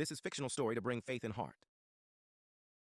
This is fictional story to bring faith in heart.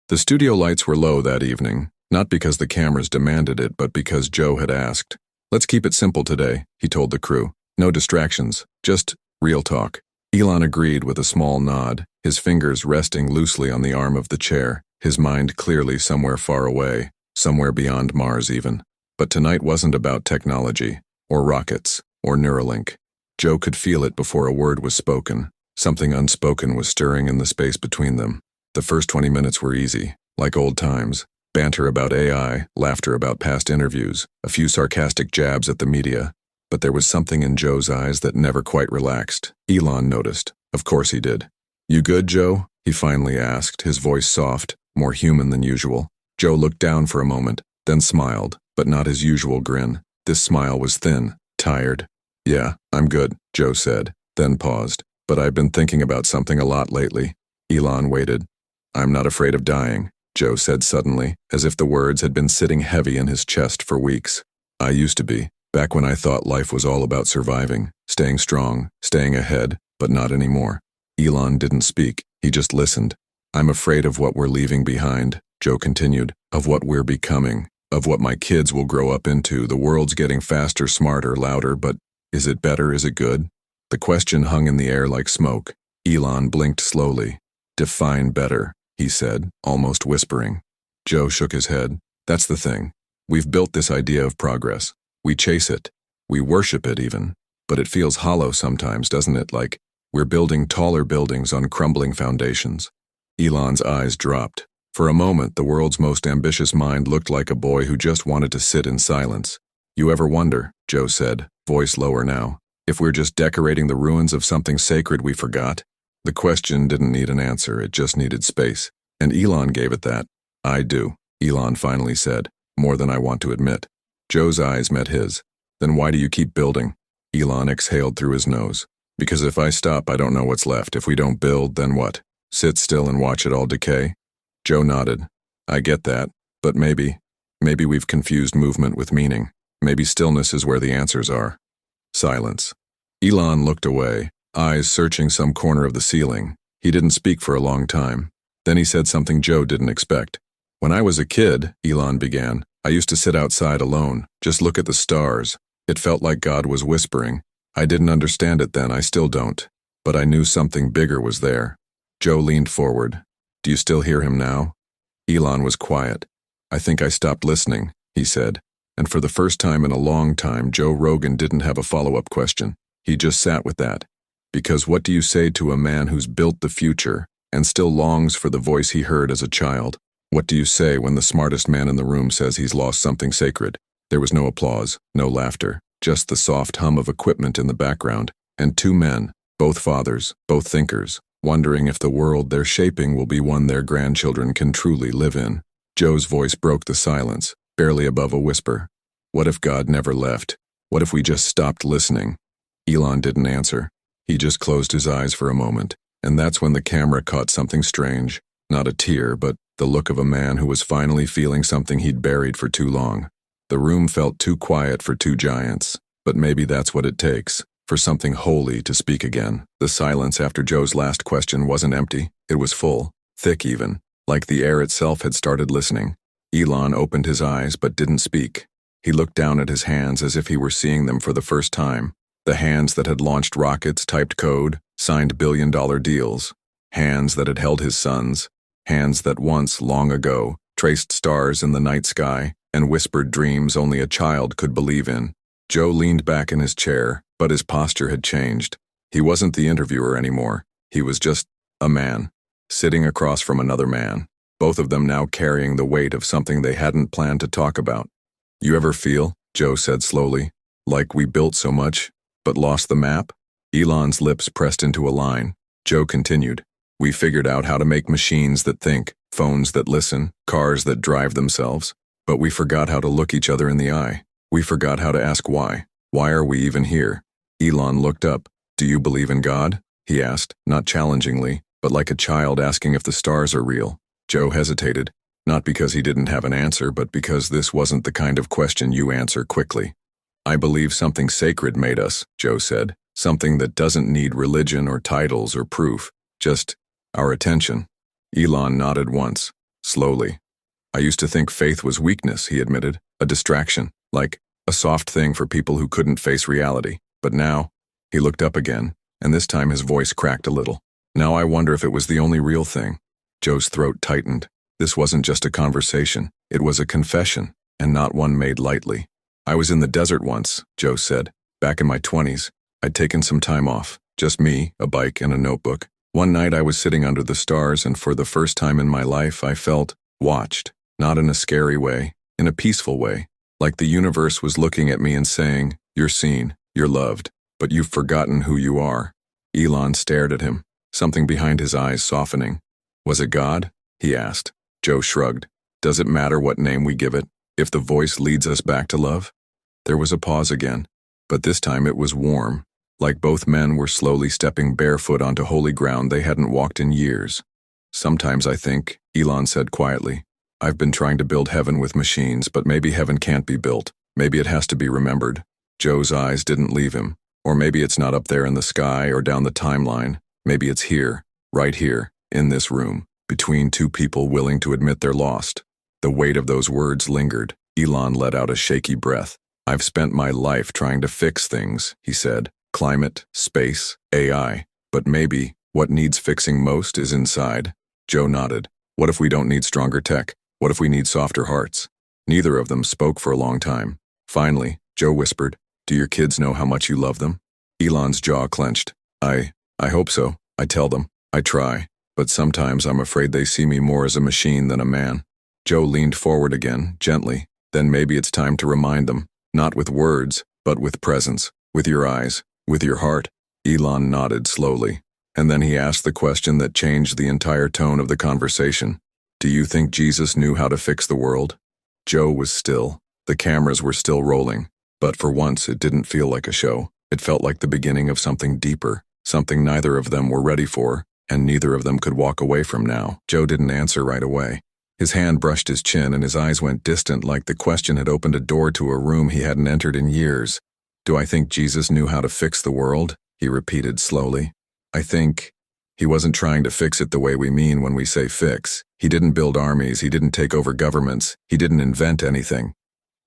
The studio lights were low that evening, not because the cameras demanded it, but because Joe had asked. "Let's keep it simple today," he told the crew. "No distractions, just real talk." Elon agreed with a small nod, his fingers resting loosely on the arm of the chair, his mind clearly somewhere far away, somewhere beyond Mars even. But tonight wasn't about technology, or rockets, or Neuralink. Joe could feel it before a word was spoken. Something unspoken was stirring in the space between them. The first 20 minutes were easy, like old times. Banter about AI, laughter about past interviews, a few sarcastic jabs at the media. But there was something in Joe's eyes that never quite relaxed. Elon noticed. Of course he did. "You good, Joe?" he finally asked, his voice soft, more human than usual. Joe looked down for a moment, then smiled, but not his usual grin. This smile was thin, tired. "Yeah, I'm good," Joe said, then paused. "But I've been thinking about something a lot lately." Elon waited. "I'm not afraid of dying," Joe said suddenly, as if the words had been sitting heavy in his chest for weeks. "I used to be, back when I thought life was all about surviving, staying strong, staying ahead, but not anymore." Elon didn't speak, he just listened. "I'm afraid of what we're leaving behind," Joe continued, "of what we're becoming, of what my kids will grow up into. The world's getting faster, smarter, louder, but is it better, is it good?" The question hung in the air like smoke. Elon blinked slowly. "Define better," he said, almost whispering. Joe shook his head. "That's the thing. We've built this idea of progress. We chase it. We worship it even. But it feels hollow sometimes, doesn't it? Like we're building taller buildings on crumbling foundations." Elon's eyes dropped. For a moment, the world's most ambitious mind looked like a boy who just wanted to sit in silence. "You ever wonder," Joe said, voice lower now, "if we're just decorating the ruins of something sacred we forgot?" The question didn't need an answer, it just needed space. And Elon gave it that. "I do," Elon finally said, "more than I want to admit." Joe's eyes met his. "Then why do you keep building?" Elon exhaled through his nose. "Because if I stop, I don't know what's left. If we don't build, then what? Sit still and watch it all decay?" Joe nodded. "I get that, but maybe we've confused movement with meaning. Maybe stillness is where the answers are." Silence. Elon looked away, eyes searching some corner of the ceiling. He didn't speak for a long time. Then he said something Joe didn't expect. "When I was a kid," Elon began, "I used to sit outside alone, just look at the stars. It felt like God was whispering. I didn't understand it then, I still don't. But I knew something bigger was there." Joe leaned forward. "Do you still hear him now?" Elon was quiet. "I think I stopped listening," he said. And for the first time in a long time, Joe Rogan didn't have a follow-up question. He just sat with that. Because what do you say to a man who's built the future and still longs for the voice he heard as a child? What do you say when the smartest man in the room says he's lost something sacred? There was no applause, no laughter, just the soft hum of equipment in the background, and two men, both fathers, both thinkers, wondering if the world they're shaping will be one their grandchildren can truly live in. Joe's voice broke the silence, barely above a whisper. "What if God never left? What if we just stopped listening?" Elon didn't answer. He just closed his eyes for a moment, and that's when the camera caught something strange. Not a tear, but the look of a man who was finally feeling something he'd buried for too long. The room felt too quiet for two giants, but maybe that's what it takes, for something holy to speak again. The silence after Joe's last question wasn't empty, it was full, thick even, like the air itself had started listening. Elon opened his eyes but didn't speak. He looked down at his hands as if he were seeing them for the first time. The hands that had launched rockets, typed code, signed billion-dollar deals. Hands that had held his sons. Hands that once, long ago, traced stars in the night sky and whispered dreams only a child could believe in. Joe leaned back in his chair, but his posture had changed. He wasn't the interviewer anymore. He was just a man, sitting across from another man, both of them now carrying the weight of something they hadn't planned to talk about. "You ever feel," Joe said slowly, "like we built so much, but lost the map?" Elon's lips pressed into a line. Joe continued, "We figured out how to make machines that think, phones that listen, cars that drive themselves, but we forgot how to look each other in the eye. We forgot how to ask why. Why are we even here?" Elon looked up. "Do you believe in God?" he asked, not challengingly, but like a child asking if the stars are real. Joe hesitated, not because he didn't have an answer, but because this wasn't the kind of question you answer quickly. "I believe something sacred made us," Joe said, "something that doesn't need religion or titles or proof, just Our attention. Elon nodded once, slowly. I used to think faith was weakness, he admitted, a distraction, like a soft thing for people who couldn't face reality. But now, he looked up again, and this time his voice cracked a little. Now I wonder if it was the only real thing. Joe's throat tightened. This wasn't just a conversation, it was a confession, and not one made lightly. I was in the desert once, Joe said, back in my 20s. I'd taken some time off, just me, a bike, and a notebook. One night I was sitting under the stars, and for the first time in my life I felt watched, not in a scary way, in a peaceful way, like the universe was looking at me and saying, "You're seen, you're loved, but you've forgotten who you are." Elon stared at him, something behind his eyes softening. Was it God? He asked. Joe shrugged. Does it matter what name we give it, if the voice leads us back to love? There was a pause again, but this time it was warm, like both men were slowly stepping barefoot onto holy ground they hadn't walked in years. Sometimes I think, Elon said quietly, I've been trying to build heaven with machines, but maybe heaven can't be built. Maybe it has to be remembered. Joe's eyes didn't leave him. Or maybe it's not up there in the sky or down the timeline. Maybe it's here, right here, in this room, between two people willing to admit they're lost. The weight of those words lingered. Elon let out a shaky breath. I've spent my life trying to fix things, he said. Climate, space, AI. But maybe what needs fixing most is inside. Joe nodded. What if we don't need stronger tech? What if we need softer hearts? Neither of them spoke for a long time. Finally, Joe whispered, do your kids know how much you love them? Elon's jaw clenched. I hope so. I tell them. I try. But sometimes I'm afraid they see me more as a machine than a man. Joe leaned forward again, gently. Then maybe it's time to remind them, not with words, but with presence, with your eyes, with your heart. Elon nodded slowly, and then he asked the question that changed the entire tone of the conversation. Do you think Jesus knew how to fix the world? Joe was still. The cameras were still rolling, but for once it didn't feel like a show. It felt like the beginning of something deeper, something neither of them were ready for, and neither of them could walk away from now. Joe didn't answer right away. His hand brushed his chin and his eyes went distant, like the question had opened a door to a room he hadn't entered in years. Do I think Jesus knew how to fix the world? He repeated slowly. I think he wasn't trying to fix it the way we mean when we say fix. He didn't build armies, he didn't take over governments, he didn't invent anything.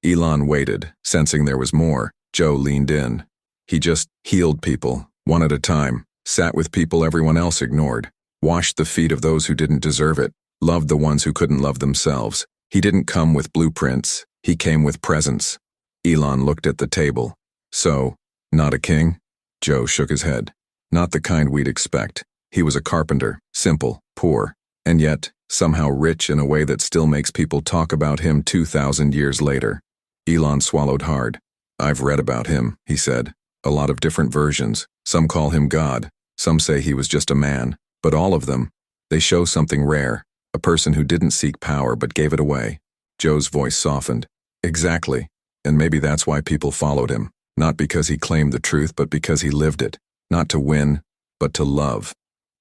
Elon waited, sensing there was more. Joe leaned in. He just healed people, one at a time, sat with people everyone else ignored, washed the feet of those who didn't deserve it, loved the ones who couldn't love themselves. He didn't come with blueprints, he came with presence. Elon looked at the table. So, not a king? Joe shook his head. Not the kind we'd expect. He was a carpenter, simple, poor, and yet somehow rich in a way that still makes people talk about him 2,000 years later. Elon swallowed hard. I've read about him, he said. A lot of different versions. Some call him God. Some say he was just a man. But all of them, they show something rare. A person who didn't seek power but gave it away. Joe's voice softened. Exactly. And maybe that's why people followed him. Not because he claimed the truth, but because he lived it. Not to win, but to love.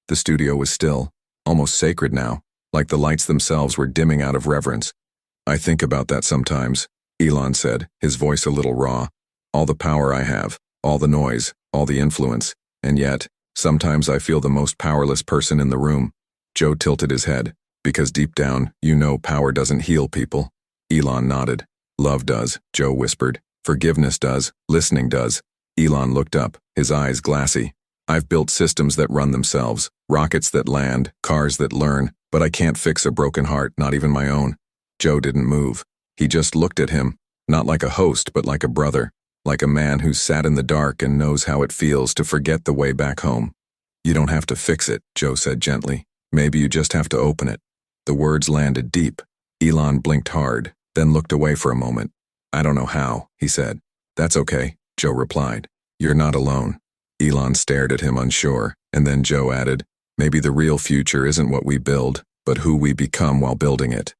The studio was still, almost sacred now, like the lights themselves were dimming out of reverence. I think about that sometimes, Elon said, his voice a little raw. All the power I have, all the noise, all the influence, and yet, sometimes I feel the most powerless person in the room. Joe tilted his head. Because deep down, you know power doesn't heal people. Elon nodded. Love does, Joe whispered. Forgiveness does, listening does. Elon looked up, his eyes glassy. I've built systems that run themselves, rockets that land, cars that learn, but I can't fix a broken heart, not even my own. Joe didn't move. He just looked at him, not like a host, but like a brother, like a man who sat in the dark and knows how it feels to forget the way back home. You don't have to fix it, Joe said gently. Maybe you just have to open it. The words landed deep. Elon blinked hard, then looked away for a moment. I don't know how, he said. That's okay, Joe replied. You're not alone. Elon stared at him unsure, and then Joe added, maybe the real future isn't what we build, but who we become while building it.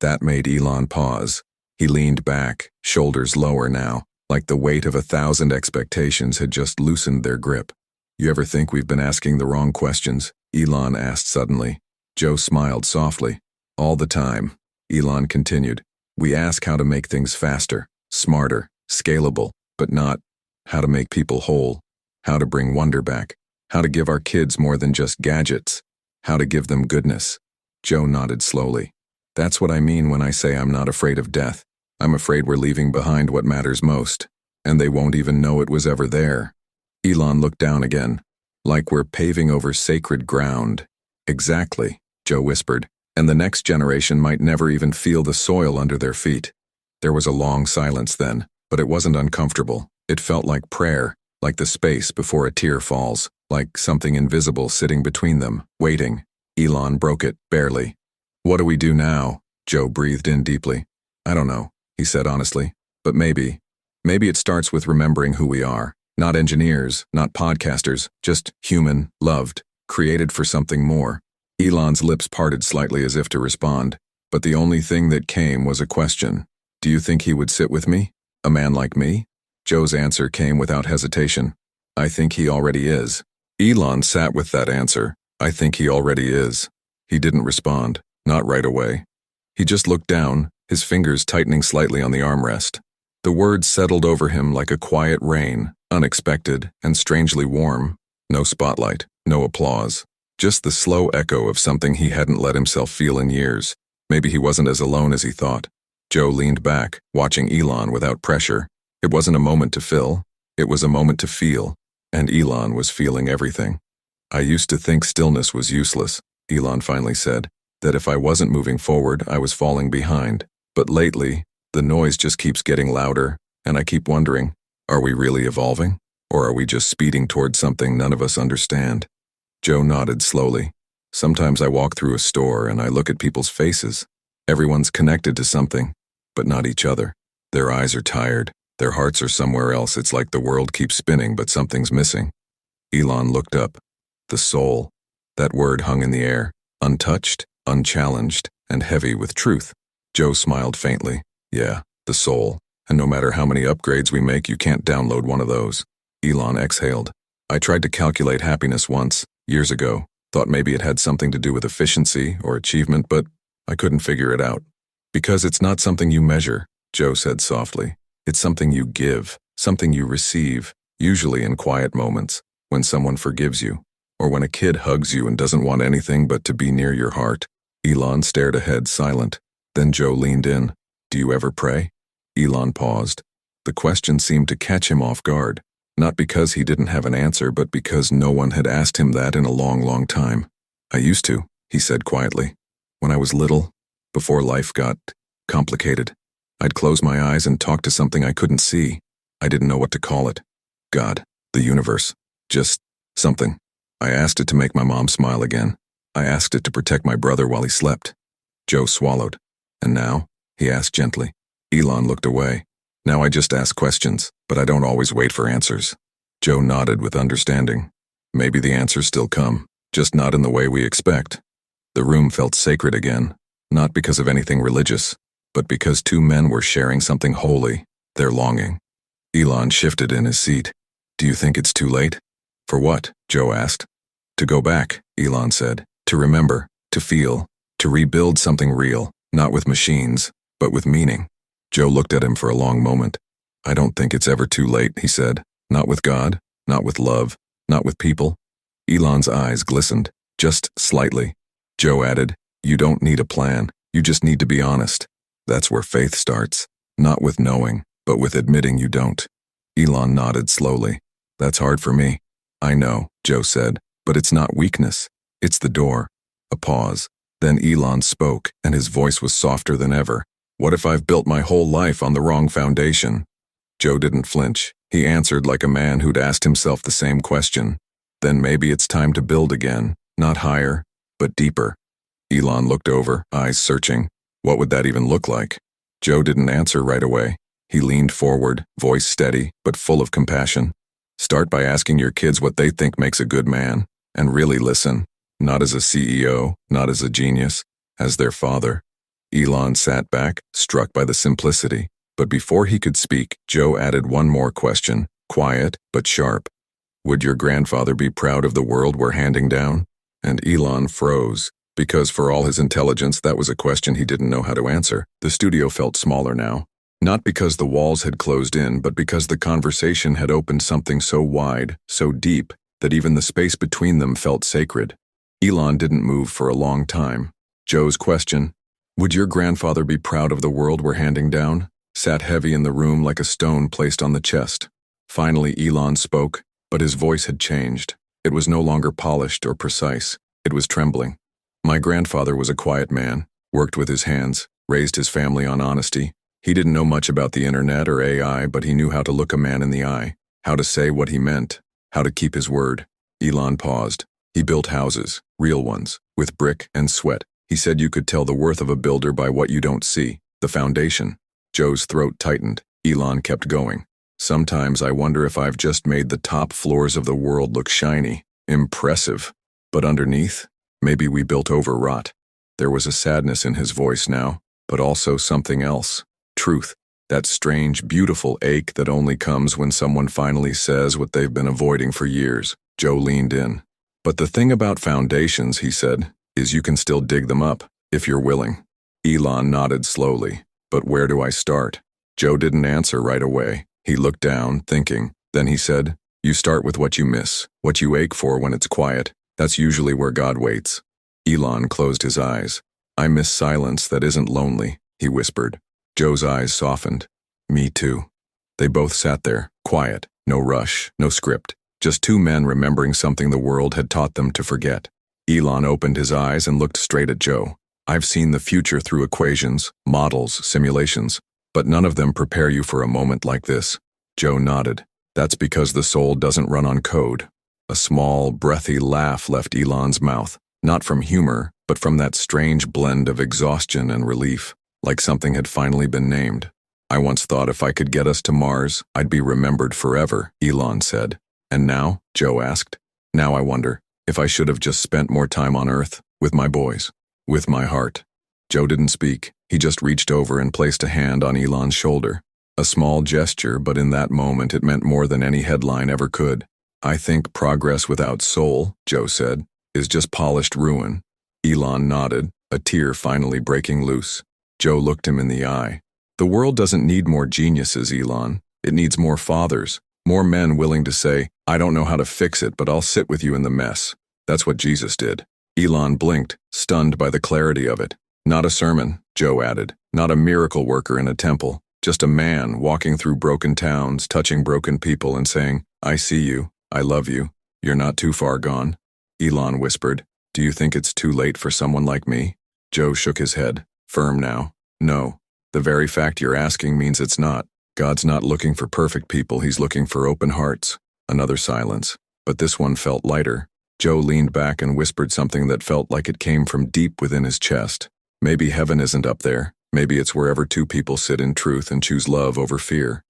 That made Elon pause. He leaned back, shoulders lower now, like the weight of 1,000 expectations had just loosened their grip. You ever think we've been asking the wrong questions? Elon asked suddenly. Joe smiled softly. All the time, Elon continued. We ask how to make things faster, smarter, scalable, but not how to make people whole, how to bring wonder back, how to give our kids more than just gadgets. how to give them goodness. Joe nodded slowly. That's what I mean when I say I'm not afraid of death. I'm afraid we're leaving behind what matters most, and they won't even know it was ever there. Elon looked down again, like we're paving over sacred ground. Exactly, Joe whispered, and the next generation might never even feel the soil under their feet. There was a long silence then, but it wasn't uncomfortable. It felt like prayer, like the space before a tear falls, like something invisible sitting between them, waiting. Elon broke it, barely. What do we do now? Joe breathed in deeply. I don't know, he said honestly, but maybe it starts with remembering who we are. Not engineers, not podcasters, just human, loved, created for something more. Elon's lips parted slightly as if to respond, but the only thing that came was a question. Do you think he would sit with me? A man like me? Joe's answer came without hesitation. I think he already is. Elon sat with that answer. I think he already is. He didn't respond, not right away. He just looked down, his fingers tightening slightly on the armrest. The words settled over him like a quiet rain, unexpected and strangely warm. No spotlight, no applause. Just the slow echo of something he hadn't let himself feel in years. Maybe he wasn't as alone as he thought. Joe leaned back, watching Elon without pressure. It wasn't a moment to fill, it was a moment to feel, and Elon was feeling everything. I used to think stillness was useless, Elon finally said, that if I wasn't moving forward, I was falling behind. But lately, the noise just keeps getting louder, and I keep wondering, are we really evolving? Or are we just speeding towards something none of us understand? Joe nodded slowly. Sometimes I walk through a store and I look at people's faces. Everyone's connected to something, but not each other. Their eyes are tired. Their hearts are somewhere else. It's like the world keeps spinning, but something's missing. Elon looked up. The soul. That word hung in the air, untouched, unchallenged, and heavy with truth. Joe smiled faintly. Yeah, the soul. And no matter how many upgrades we make, you can't download one of those. Elon exhaled. I tried to calculate happiness once, years ago. Thought maybe it had something to do with efficiency or achievement, but I couldn't figure it out. Because it's not something you measure, Joe said softly. It's something you give, something you receive, usually in quiet moments, when someone forgives you, or when a kid hugs you and doesn't want anything but to be near your heart. Elon stared ahead, silent. Then Joe leaned in. Do you ever pray? Elon paused. The question seemed to catch him off guard, not because he didn't have an answer, but because no one had asked him that in a long, long time. I used to, he said quietly. When I was little, before life got complicated, I'd close my eyes and talk to something I couldn't see. I didn't know what to call it. God, the universe, just something. I asked it to make my mom smile again. I asked it to protect my brother while he slept. Joe swallowed. And now? He asked gently. Elon looked away. Now I just ask questions, but I don't always wait for answers. Joe nodded with understanding. Maybe the answers still come, just not in the way we expect. The room felt sacred again, not because of anything religious, but because two men were sharing something holy, their longing. Elon shifted in his seat. Do you think it's too late? For what? Joe asked. To go back, Elon said. To remember, to feel, to rebuild something real, not with machines, but with meaning. Joe looked at him for a long moment. I don't think it's ever too late, he said. Not with God, not with love, not with people. Elon's eyes glistened, just slightly. Joe added, you don't need a plan, you just need to be honest. That's where faith starts, not with knowing, but with admitting you don't. Elon nodded slowly. That's hard for me. I know, Joe said, but it's not weakness. It's the door. A pause. Then Elon spoke, and his voice was softer than ever. What if I've built my whole life on the wrong foundation? Joe didn't flinch. He answered like a man who'd asked himself the same question. Then maybe it's time to build again, not higher, but deeper. Elon looked over, eyes searching. What would that even look like? Joe didn't answer right away. He leaned forward, voice steady, but full of compassion. Start by asking your kids what they think makes a good man, and really listen, not as a CEO, not as a genius, as their father. Elon sat back, struck by the simplicity, but before he could speak, Joe added one more question, quiet but sharp. Would your grandfather be proud of the world we're handing down? And Elon froze, because for all his intelligence, that was a question he didn't know how to answer. The studio felt smaller now. Not because the walls had closed in, but because the conversation had opened something so wide, so deep, that even the space between them felt sacred. Elon didn't move for a long time. Joe's question, "Would your grandfather be proud of the world we're handing down?" sat heavy in the room like a stone placed on the chest. Finally, Elon spoke, but his voice had changed. It was no longer polished or precise. It was trembling. "My grandfather was a quiet man, worked with his hands, raised his family on honesty. He didn't know much about the internet or AI, but he knew how to look a man in the eye, how to say what he meant, how to keep his word." Elon paused. "He built houses, real ones, with brick and sweat. He said you could tell the worth of a builder by what you don't see, the foundation." Joe's throat tightened. Elon kept going. "Sometimes I wonder if I've just made the top floors of the world look shiny, impressive. But underneath, maybe we built overwrought." There was a sadness in his voice now, but also something else. Truth. That strange, beautiful ache that only comes when someone finally says what they've been avoiding for years. Joe leaned in. "But the thing about foundations," he said, "is you can still dig them up, if you're willing." Elon nodded slowly. "But where do I start?" Joe didn't answer right away. He looked down, thinking. Then he said, "You start with what you miss, what you ache for when it's quiet. That's usually where God waits." Elon closed his eyes. "I miss silence that isn't lonely," he whispered. Joe's eyes softened. "Me too." They both sat there, quiet, no rush, no script, just two men remembering something the world had taught them to forget. Elon opened his eyes and looked straight at Joe. "I've seen the future through equations, models, simulations, but none of them prepare you for a moment like this." Joe nodded. "That's because the soul doesn't run on code." A small, breathy laugh left Elon's mouth, not from humor, but from that strange blend of exhaustion and relief, like something had finally been named. "I once thought if I could get us to Mars, I'd be remembered forever," Elon said. "And now?" Joe asked. "Now I wonder if I should have just spent more time on Earth, with my boys, with my heart." Joe didn't speak. He just reached over and placed a hand on Elon's shoulder. A small gesture, but in that moment it meant more than any headline ever could. "I think progress without soul," Joe said, "is just polished ruin." Elon nodded, a tear finally breaking loose. Joe looked him in the eye. "The world doesn't need more geniuses, Elon. It needs more fathers, more men willing to say, 'I don't know how to fix it, but I'll sit with you in the mess.' That's what Jesus did." Elon blinked, stunned by the clarity of it. "Not a sermon," Joe added, "not a miracle worker in a temple, just a man walking through broken towns, touching broken people and saying, 'I see you, I love you, you're not too far gone.'" Elon whispered, "Do you think it's too late for someone like me?" Joe shook his head, firm now. "No. The very fact you're asking means it's not. God's not looking for perfect people, he's looking for open hearts." Another silence, but this one felt lighter. Joe leaned back and whispered something that felt like it came from deep within his chest. "Maybe heaven isn't up there. Maybe it's wherever two people sit in truth and choose love over fear."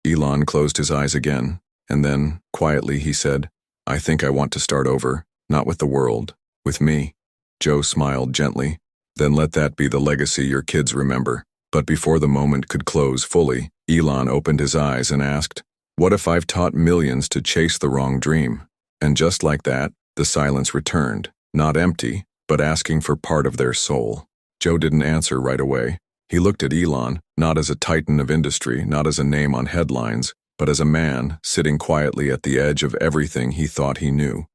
Elon closed his eyes again, and then, quietly, he said, "I think I want to start over, not with the world, with me." Joe smiled gently. "Then let that be the legacy your kids remember." But before the moment could close fully, Elon opened his eyes and asked, "What if I've taught millions to chase the wrong dream?" And just like that, the silence returned, not empty, but asking for part of their soul. Joe didn't answer right away. He looked at Elon, not as a titan of industry, not as a name on headlines, but as a man sitting quietly at the edge of everything he thought he knew.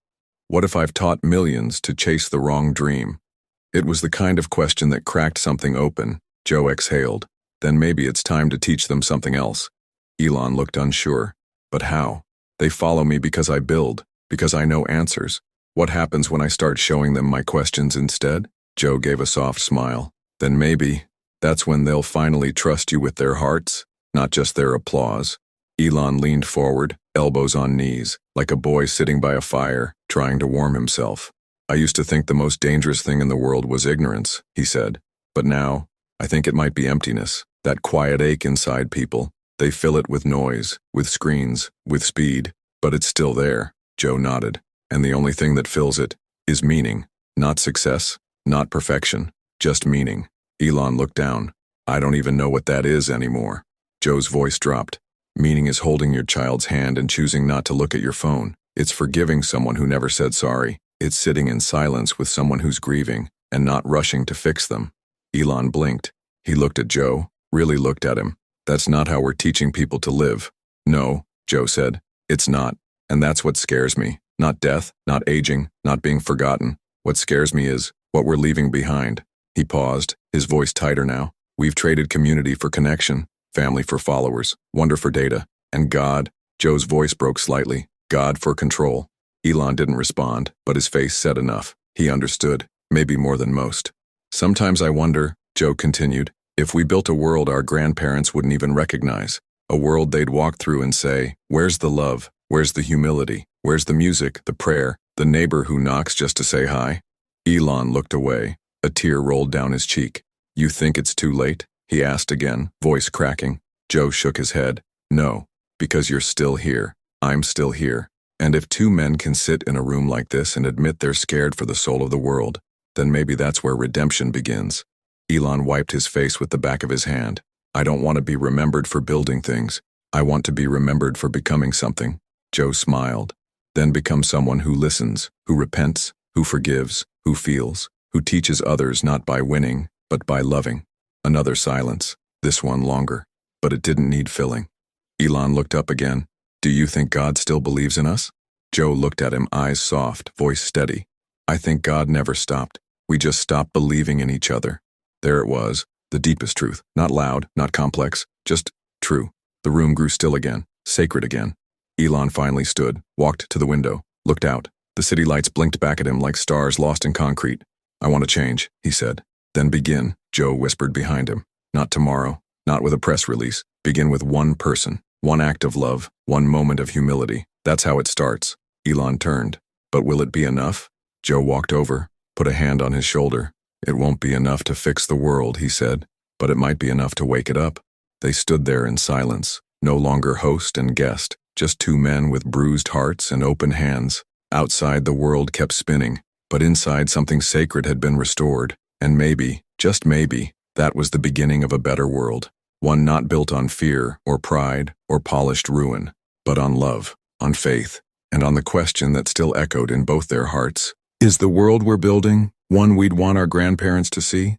"What if I've taught millions to chase the wrong dream?" It was the kind of question that cracked something open. Joe exhaled. "Then maybe it's time to teach them something else." Elon looked unsure. "But how?" "They follow me because I build, because I know answers. What happens when I start showing them my questions instead?" Joe gave a soft smile. "Then maybe that's when they'll finally trust you with their hearts, not just their applause." Elon leaned forward, elbows on knees, like a boy sitting by a fire, trying to warm himself. "I used to think the most dangerous thing in the world was ignorance," he said. "But now, I think it might be emptiness, that quiet ache inside people. They fill it with noise, with screens, with speed, but it's still there." Joe nodded. "And the only thing that fills it is meaning, not success, not perfection, just meaning." Elon looked down. "I don't even know what that is anymore." Joe's voice dropped. "Meaning is holding your child's hand and choosing not to look at your phone. It's forgiving someone who never said sorry. It's sitting in silence with someone who's grieving and not rushing to fix them." Elon blinked. He looked at Joe, really looked at him. "That's not how we're teaching people to live." "No," Joe said. "It's not. And that's what scares me. Not death, not aging, not being forgotten. What scares me is what we're leaving behind. He paused, his voice tighter now. We've traded community for connection, family for followers, wonder for data, and God. Joe's voice broke slightly. God for control. Elon didn't respond, but his face said enough. He understood, maybe more than most. Sometimes I wonder, Joe continued, if we built a world our grandparents wouldn't even recognize. A world they'd walk through and say, where's the love? Where's the humility? Where's the music, the prayer, the neighbor who knocks just to say hi? Elon looked away. A tear rolled down his cheek. You think it's too late? He asked again, voice cracking. Joe shook his head. No, because you're still here. I'm still here. And if two men can sit in a room like this and admit they're scared for the soul of the world, then maybe that's where redemption begins. Elon wiped his face with the back of his hand. I don't want to be remembered for building things. I want to be remembered for becoming something. Joe smiled. Then become someone who listens, who repents, who forgives, who feels, who teaches others not by winning, but by loving. Another silence, this one longer, but it didn't need filling. Elon looked up again. Do you think God still believes in us? Joe looked at him, eyes soft, voice steady. I think God never stopped. We just stopped believing in each other. There it was, the deepest truth, not loud, not complex, just true. The room grew still again, sacred again. Elon finally stood, walked to the window, looked out. The city lights blinked back at him like stars lost in concrete. I want to change, he said. Then begin, Joe whispered behind him. Not tomorrow, not with a press release. Begin with one person, one act of love, one moment of humility. That's how it starts. Elon turned. But will it be enough? Joe walked over, put a hand on his shoulder. It won't be enough to fix the world, he said, but it might be enough to wake it up. They stood there in silence, no longer host and guest, just two men with bruised hearts and open hands. Outside the world kept spinning, but inside something sacred had been restored, and maybe, just maybe, that was the beginning of a better world. One not built on fear or pride or polished ruin, but on love, on faith, and on the question that still echoed in both their hearts. Is the world we're building one we'd want our grandparents to see?